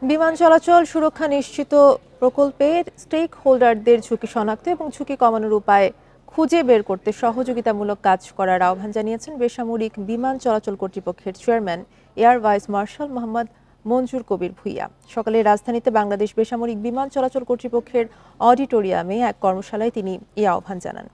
বিমান চলাচল সুরক্ষা নিশ্চিত প্রকল্পের স্টেক হোল্ডারদের ঝুঁকি শনাক্ত এবং ঝুঁকি কমানোর উপায় খুঁজে বের করতে সহযোগিতামূলক কাজ করার আহ্বান জানিয়েছেন বেসামরিক বিমান চলাচল কর্তৃপক্ষের chairman air vice marshal Mohammad Manzoor Kabir Bhuiyan. সকালে রাজধানীতে বাংলাদেশ বেসামরিক বিমান চলাচল কর্তৃপক্ষের অডিটোরিয়ামে এক কর্মশালায় তিনি এই আহ্বান জানান।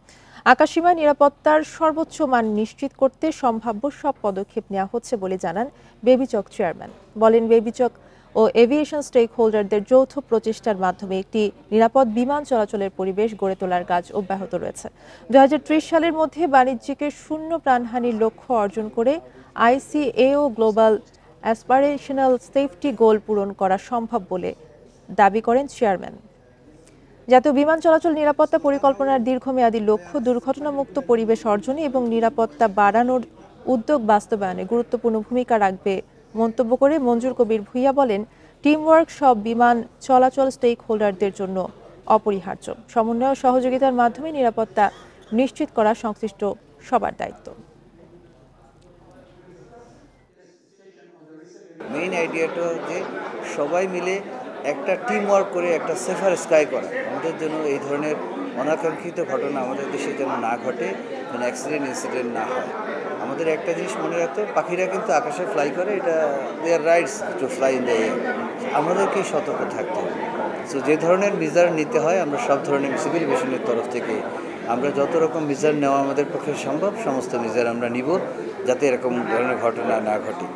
আকাশসীমায় নিরাপত্তার সর্বোচ্চ মান নিশ্চিত করতে সম্ভাব্য সব পদক্ষেপ নেওয়া হচ্ছে বলে জানান বেবিচক চেয়ারম্যান। বলেন, বেবিচক ও এভিয়েশন স্টেক হোল্ডারদের যৌথ প্রচেষ্টার মাধ্যমে একটি নিরাপদ বিমান চলাচলের পরিবেশ গড়ে তোলার কাজ অব্যাহত রয়েছে। 2030 সালের মধ্যে বাণিজ্যিকে শূন্য প্রাণহানির লক্ষ্য অর্জন করে ICAO গ্লোবাল অ্যাসপারেশনাল সেফটি গোল পূরণ করা সম্ভব বলে দাবি করেন চেয়ারম্যান। জাতীয় বিমান চলাচল নিরাপত্তা পরিকল্পনার দীর্ঘমেয়াদী লক্ষ্য দুর্ঘটনামুক্ত পরিবেশ অর্জনে এবং নিরাপত্তা বাড়ানোর উদ্যোগ বাস্তবায়নে গুরুত্বপূর্ণ ভূমিকা রাখবে মন্তব্য করে মঞ্জুর কবির ভুঁইয়া বলেন, টিমওয়ার্ক সব বিমান চলাচল স্টেক হোল্ডারদের জন্য অপরিহার্য। সমন্বয় ও সহযোগিতার মাধ্যমে নিরাপত্তা নিশ্চিত করা সংশ্লিষ্ট সবার দায়িত্ব। মেইন আইডিয়াটা যে সবাই মিলে একটা টিম ওয়ার্ক করে একটা সেফার স্কাই করা। আমাদের জন্য এই ধরনের অনাকাঙ্ক্ষিত ঘটনা আমাদের দেশে যেন না ঘটে, যেন ইনসিডেন্ট না হয়। আমাদের একটা জিনিস মনে রাখতে, পাখিরা কিন্তু আকাশে ফ্লাই করে, এটা their rights to fly in the air. আমাদেরকেই সতর্ক থাকতে হবে। সো যে ধরনের মেজার নিতে হয়, আমরা সব ধরনের সিভিল এভিয়েশনের তরফ থেকে আমরা যত রকম মেজার নেওয়া আমাদের পক্ষে সম্ভব, সমস্ত মেজার আমরা নিব, যাতে এরকম ধরনের ঘটনা না ঘটে।